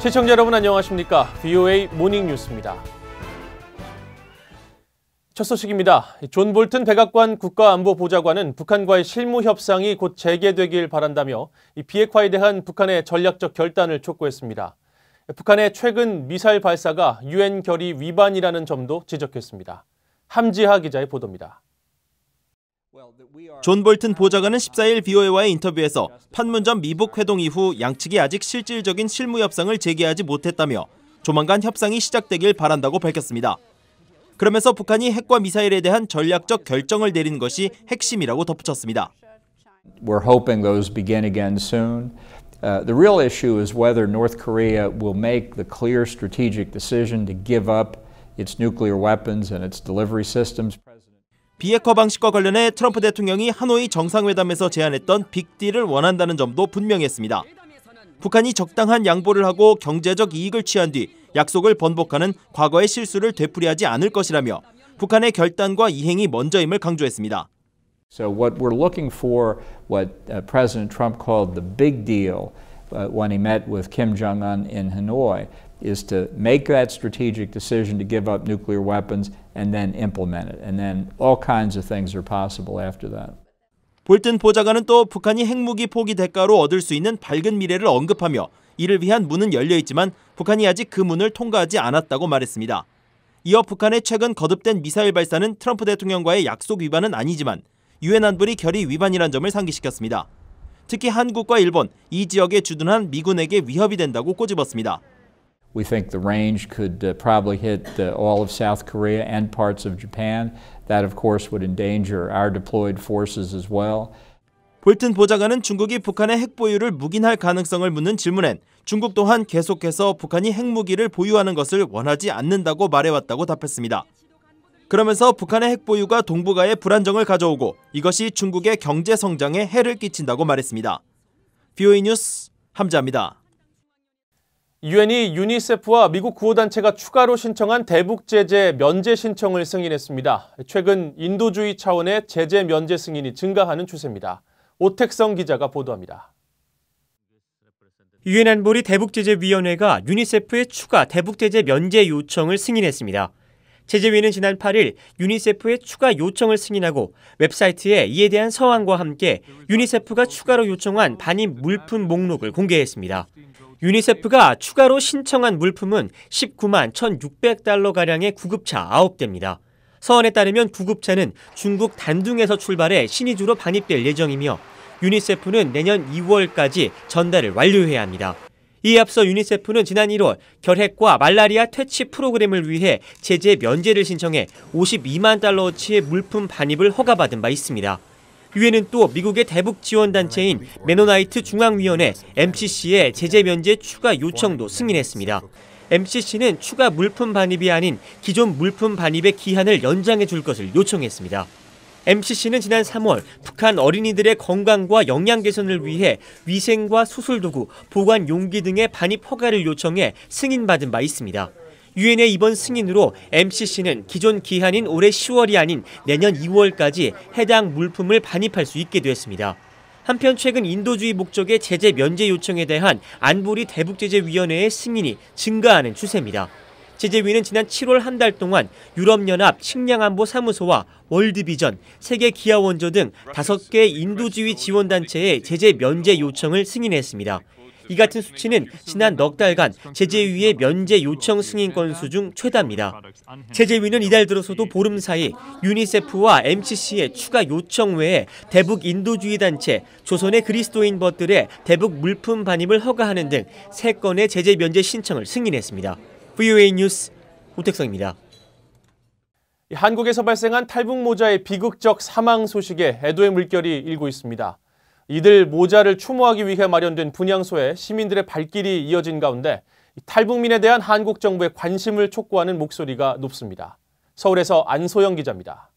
시청자 여러분 안녕하십니까? VOA 모닝 뉴스입니다. 첫 소식입니다. 존 볼튼 백악관 국가안보보좌관은 북한과의 실무 협상이 곧 재개되길 바란다며 비핵화에 대한 북한의 전략적 결단을 촉구했습니다. 북한의 최근 미사일 발사가 UN 결의 위반이라는 점도 지적했습니다. 함지하 기자의 보도입니다. 존 볼튼 보좌관은 14일 VOA와의 인터뷰에서 판문점 미북 회동 이후 양측이 아직 실질적인 실무 협상을 재개하지 못했다며 조만간 협상이 시작되길 바란다고 밝혔습니다. 그러면서 북한이 핵과 미사일에 대한 전략적 결정을 내리는 것이 핵심이라고 덧붙였습니다. We're hoping those begin again soon. The real issue is whether North Korea will make the clear strategic decision to give up its nuclear weapons and its delivery systems. 비핵화 방식과 관련해 트럼프 대통령이 하노이 정상회담에서 제안했던 빅딜을 원한다는 점도 분명히 했습니다. 북한이 적당한 양보를 하고 경제적 이익을 취한 뒤 약속을 번복하는 과거의 실수를 되풀이하지 않을 것이라며 북한의 결단과 이행이 먼저임을 강조했습니다. So what we're looking for, what President Trump called the big deal when he met with Kim Jong-un in Hanoi, is to make that strategic decision to give up nuclear weapons and then implement it. And then all kinds of things are possible after that. 볼튼 보좌관은 또 북한이 핵무기 포기 대가로 얻을 수 있는 밝은 미래를 언급하며 이를 위한 문은 열려 있지만 북한이 아직 그 문을 통과하지 않았다고 말했습니다. 이어 북한의 최근 거듭된 미사일 발사는 트럼프 대통령과의 약속 위반은 아니지만 유엔 안보리 결의 위반이란 점을 상기시켰습니다. 특히 한국과 일본, 이 지역에 주둔한 미군에게 위협이 된다고 꼬집었습니다. We think the range could probably hit all of South Korea and parts of Japan. That, of course, would endanger our deployed forces as well. 볼튼 보좌관은 중국이 북한의 핵 보유를 묵인할 가능성을 묻는 질문엔 중국 또한 계속해서 북한이 핵무기를 보유하는 것을 원하지 않는다고 말해왔다고 답했습니다. 그러면서 북한의 핵 보유가 동북아에 불안정을 가져오고 이것이 중국의 경제 성장에 해를 끼친다고 말했습니다. VOA 뉴스 함지하입니다. 유엔이 유니세프와 미국 구호단체가 추가로 신청한 대북 제재 면제 신청을 승인했습니다. 최근 인도주의 차원의 제재 면제 승인이 증가하는 추세입니다. 오택성 기자가 보도합니다. 유엔 안보리 대북제재위원회가 유니세프의 추가 대북제재 면제 요청을 승인했습니다. 제재위는 지난 8일 유니세프의 추가 요청을 승인하고 웹사이트에 이에 대한 서한과 함께 유니세프가 추가로 요청한 반입 물품 목록을 공개했습니다. 유니세프가 추가로 신청한 물품은 19만 1,600달러가량의 구급차 9대입니다. 서한에 따르면 구급차는 중국 단둥에서 출발해 신의주로 반입될 예정이며 유니세프는 내년 2월까지 전달을 완료해야 합니다. 이에 앞서 유니세프는 지난 1월 결핵과 말라리아 퇴치 프로그램을 위해 제재 면제를 신청해 52만 달러어치의 물품 반입을 허가받은 바 있습니다. 유엔은 또 미국의 대북 지원단체인 메노나이트 중앙위원회 MCC의 제재 면제 추가 요청도 승인했습니다. MCC는 추가 물품 반입이 아닌 기존 물품 반입의 기한을 연장해 줄 것을 요청했습니다. MCC는 지난 3월 북한 어린이들의 건강과 영양 개선을 위해 위생과 수술도구, 보관 용기 등의 반입 허가를 요청해 승인받은 바 있습니다. 유엔의 이번 승인으로 MCC는 기존 기한인 올해 10월이 아닌 내년 2월까지 해당 물품을 반입할 수 있게 됐습니다. 한편 최근 인도주의 목적의 제재 면제 요청에 대한 안보리 대북제재위원회의 승인이 증가하는 추세입니다. 제재위는 지난 7월 한 달 동안 유럽연합 식량안보사무소와 월드비전, 세계기아원조 등 5개 인도주의 지원단체의 제재 면제 요청을 승인했습니다. 이 같은 수치는 지난 넉 달간 제재위의 면제 요청 승인 건수 중 최다입니다. 제재위는 이달 들어서도 보름 사이 유니세프와 MCC의 추가 요청 외에 대북 인도주의 단체, 조선의 그리스도인 벗들의 대북 물품 반입을 허가하는 등 3건의 제재 면제 신청을 승인했습니다. VOA 뉴스 오택성입니다. 한국에서 발생한 탈북 모자의 비극적 사망 소식에 애도의 물결이 일고 있습니다. 이들 모자를 추모하기 위해 마련된 분향소에 시민들의 발길이 이어진 가운데 탈북민에 대한 한국 정부의 관심을 촉구하는 목소리가 높습니다. 서울에서 안소영 기자입니다.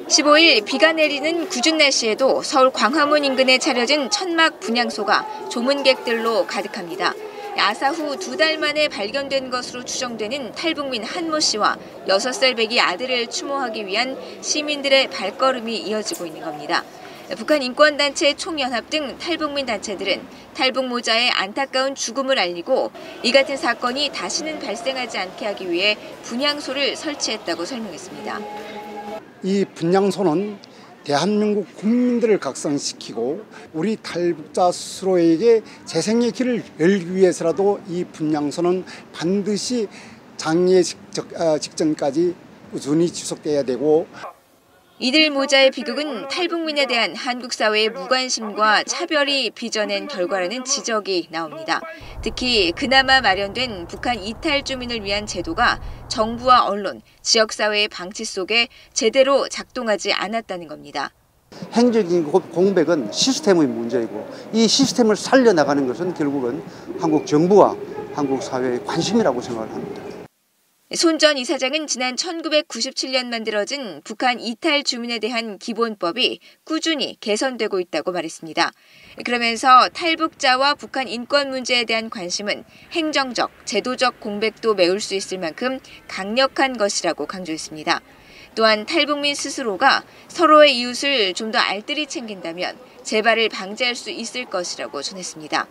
15일 비가 내리는 궂은 날씨에도 서울 광화문 인근에 차려진 천막 분향소가 조문객들로 가득합니다. 야사 후 2달 만에 발견된 것으로 추정되는 탈북민 한모 씨와 6살 배기 아들을 추모하기 위한 시민들의 발걸음이 이어지고 있는 겁니다. 북한 인권단체 총연합 등 탈북민 단체들은 탈북모자의 안타까운 죽음을 알리고 이 같은 사건이 다시는 발생하지 않게 하기 위해 분향소를 설치했다고 설명했습니다. 이 분향소는 대한민국 국민들을 각성시키고 우리 탈북자 스스로에게 재생의 길을 열기 위해서라도 이 분향소는 반드시 장애 직전까지 꾸준히 지속돼야 되고, 이들 모자의 비극은 탈북민에 대한 한국 사회의 무관심과 차별이 빚어낸 결과라는 지적이 나옵니다. 특히 그나마 마련된 북한 이탈 주민을 위한 제도가 정부와 언론, 지역사회의 방치 속에 제대로 작동하지 않았다는 겁니다. 행정적인 공백은 시스템의 문제이고 이 시스템을 살려나가는 것은 결국은 한국 정부와 한국 사회의 관심이라고 생각을 합니다. 손 전 이사장은 지난 1997년 만들어진 북한 이탈 주민에 대한 기본법이 꾸준히 개선되고 있다고 말했습니다. 그러면서 탈북자와 북한 인권 문제에 대한 관심은 행정적, 제도적 공백도 메울 수 있을 만큼 강력한 것이라고 강조했습니다. 또한 탈북민 스스로가 서로의 이웃을 좀 더 알뜰히 챙긴다면 재발을 방지할 수 있을 것이라고 전했습니다.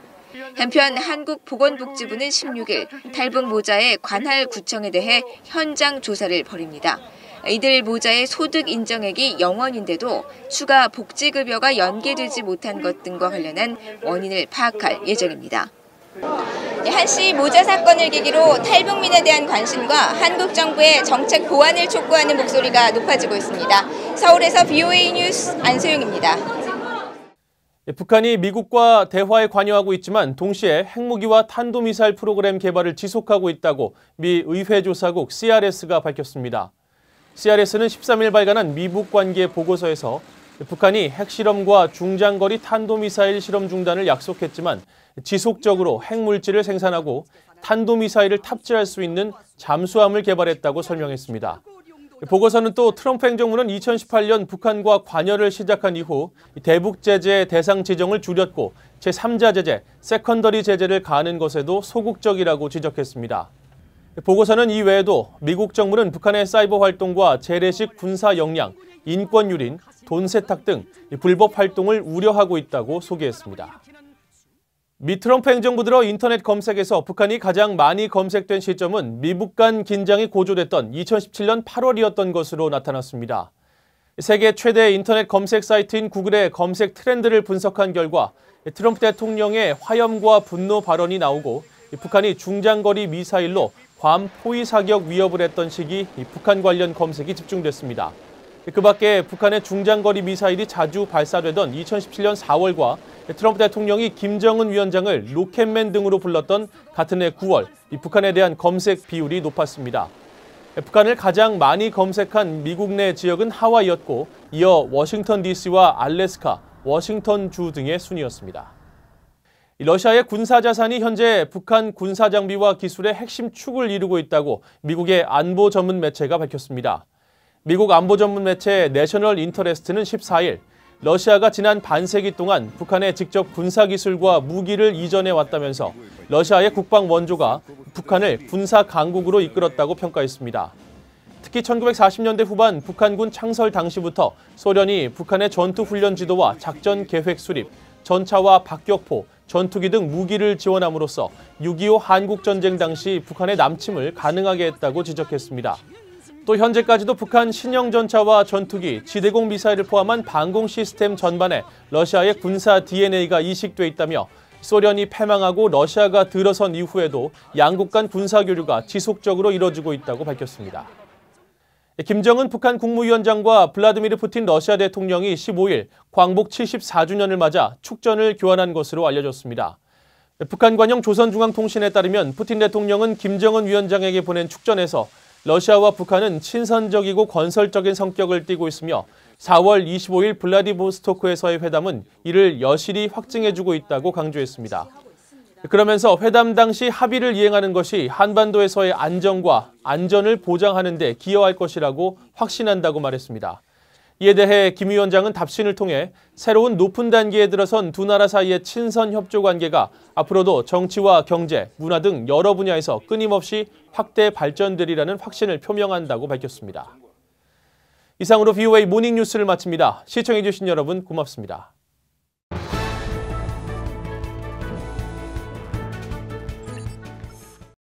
한편 한국보건복지부는 16일 탈북 모자의 관할 구청에 대해 현장 조사를 벌입니다. 이들 모자의 소득 인정액이 0원인데도 추가 복지급여가 연계되지 못한 것 등과 관련한 원인을 파악할 예정입니다. 한씨 모자 사건을 계기로 탈북민에 대한 관심과 한국 정부의 정책 보완을 촉구하는 목소리가 높아지고 있습니다. 서울에서 BOA 뉴스 안소영입니다. 북한이 미국과 대화에 관여하고 있지만 동시에 핵무기와 탄도미사일 프로그램 개발을 지속하고 있다고 미 의회조사국 CRS가 밝혔습니다. CRS는 13일 발간한 미북 관계 보고서에서 북한이 핵실험과 중장거리 탄도미사일 실험 중단을 약속했지만 지속적으로 핵물질을 생산하고 탄도미사일을 탑재할 수 있는 잠수함을 개발했다고 설명했습니다. 보고서는 또 트럼프 행정부는 2018년 북한과 관여를 시작한 이후 대북 제재 대상 지정을 줄였고 제3자 제재, 세컨더리 제재를 가하는 것에도 소극적이라고 지적했습니다. 보고서는 이 외에도 미국 정부는 북한의 사이버 활동과 재래식 군사 역량, 인권 유린, 돈 세탁 등 불법 활동을 우려하고 있다고 소개했습니다. 미 트럼프 행정부 들어 인터넷 검색에서 북한이 가장 많이 검색된 시점은 미북 간 긴장이 고조됐던 2017년 8월이었던 것으로 나타났습니다. 세계 최대 인터넷 검색 사이트인 구글의 검색 트렌드를 분석한 결과 트럼프 대통령의 화염과 분노 발언이 나오고 북한이 중장거리 미사일로 괌 포위 사격 위협을 했던 시기 북한 관련 검색이 집중됐습니다. 그 밖에 북한의 중장거리 미사일이 자주 발사되던 2017년 4월과 트럼프 대통령이 김정은 위원장을 로켓맨 등으로 불렀던 같은 해 9월, 북한에 대한 검색 비율이 높았습니다. 북한을 가장 많이 검색한 미국 내 지역은 하와이였고 이어 워싱턴 DC와 알래스카, 워싱턴주 등의 순이었습니다. 러시아의 군사자산이 현재 북한 군사장비와 기술의 핵심 축을 이루고 있다고 미국의 안보 전문 매체가 밝혔습니다. 미국 안보 전문 매체 내셔널 인터레스트는 14일 러시아가 지난 반세기 동안 북한에 직접 군사기술과 무기를 이전해 왔다면서 러시아의 국방 원조가 북한을 군사 강국으로 이끌었다고 평가했습니다. 특히 1940년대 후반 북한군 창설 당시부터 소련이 북한의 전투훈련 지도와 작전 계획 수립, 전차와 박격포, 전투기 등 무기를 지원함으로써 6.25 한국전쟁 당시 북한의 남침을 가능하게 했다고 지적했습니다. 또 현재까지도 북한 신형 전차와 전투기, 지대공 미사일을 포함한 방공 시스템 전반에 러시아의 군사 DNA가 이식돼 있다며 소련이 패망하고 러시아가 들어선 이후에도 양국 간 군사 교류가 지속적으로 이뤄지고 있다고 밝혔습니다. 김정은 북한 국무위원장과 블라디미르 푸틴 러시아 대통령이 15일 광복 74주년을 맞아 축전을 교환한 것으로 알려졌습니다. 북한 관영 조선중앙통신에 따르면 푸틴 대통령은 김정은 위원장에게 보낸 축전에서 러시아와 북한은 친선적이고 건설적인 성격을 띠고 있으며 4월 25일 블라디보스토크에서의 회담은 이를 여실히 확증해주고 있다고 강조했습니다. 그러면서 회담 당시 합의를 이행하는 것이 한반도에서의 안정과 안전을 보장하는 데 기여할 것이라고 확신한다고 말했습니다. 이에 대해 김 위원장은 답신을 통해 새로운 높은 단계에 들어선 두 나라 사이의 친선 협조 관계가 앞으로도 정치와 경제, 문화 등 여러 분야에서 끊임없이 확대 발전되리라는 확신을 표명한다고 밝혔습니다. 이상으로 VOA 모닝뉴스를 마칩니다. 시청해주신 여러분 고맙습니다.